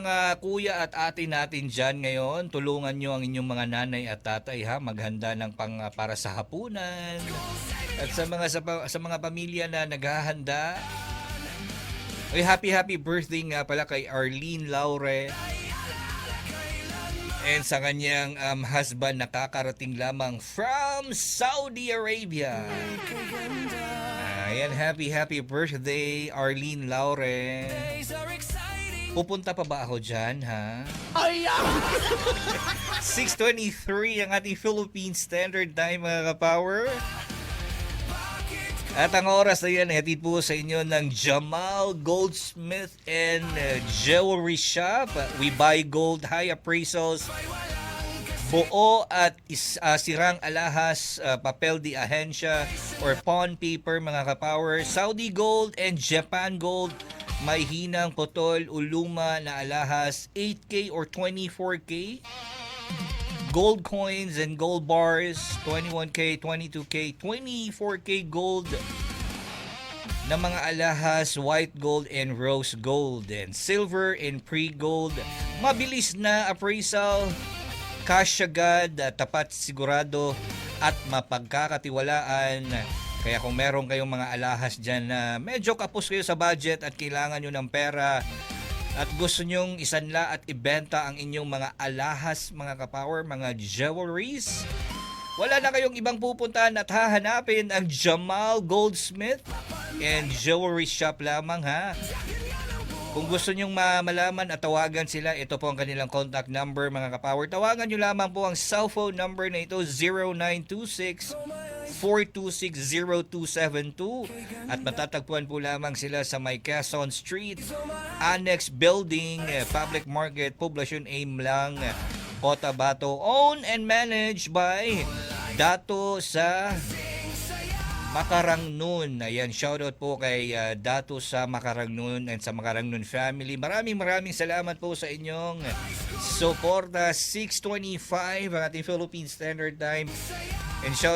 mga kuya at ate natin dyan ngayon, tulungan nyo ang inyong mga nanay at tatay ha, maghanda ng para sa hapunan. At sa mga pamilya na naghahanda, ay happy birthday nga pala kay Arlene Laure. And sa kanyang husband nakakarating lamang from Saudi Arabia. Ayan, happy birthday Arlene Laure. Pupunta pa ba ako dyan, ha? 6:23 ang ating Philippine Standard Time, mga kapower. At ang oras na yan, hatid po sa inyo ng Jamal Goldsmith and Jewelry Shop. We buy gold, high appraisals, buo at sirang alahas, papel di ahensya or pawn paper, mga kapower. Saudi Gold and Japan Gold, may hinang putol o luma na alahas, 8K or 24K. Gold coins and gold bars, 21K, 22K, 24K gold na mga alahas, white gold and rose gold, and silver and pre-gold. Mabilis na appraisal, cash agad, tapat, sigurado at mapagkakatiwalaan. Kaya kung meron kayong mga alahas dyan na medyo kapos kayo sa budget at kailangan nyo ng pera, at gusto nyong isanla at ibenta ang inyong mga alahas, mga kapower, mga jewelries, wala na kayong ibang pupuntahan at hahanapin ang Jamal Goldsmith and Jewelry Shop lamang, ha. Kung gusto nyong malaman at tawagan sila, ito po ang kanilang contact number, mga kapower. Tawagan nyo lamang po ang cellphone number na ito, 0926-426-0272, at matatagpuan po lamang sila sa May Quezon Street, Annex Building, Public Market, Poblacion Aim lang, Cotabato. Owned and managed by Dato sa Makarangnon. Ayan, shoutout po kay Dato sa Makarangnon and sa Makarangnon family. Maraming salamat po sa inyong suporta. 6:25 ang ating Philippine Standard Time. And shout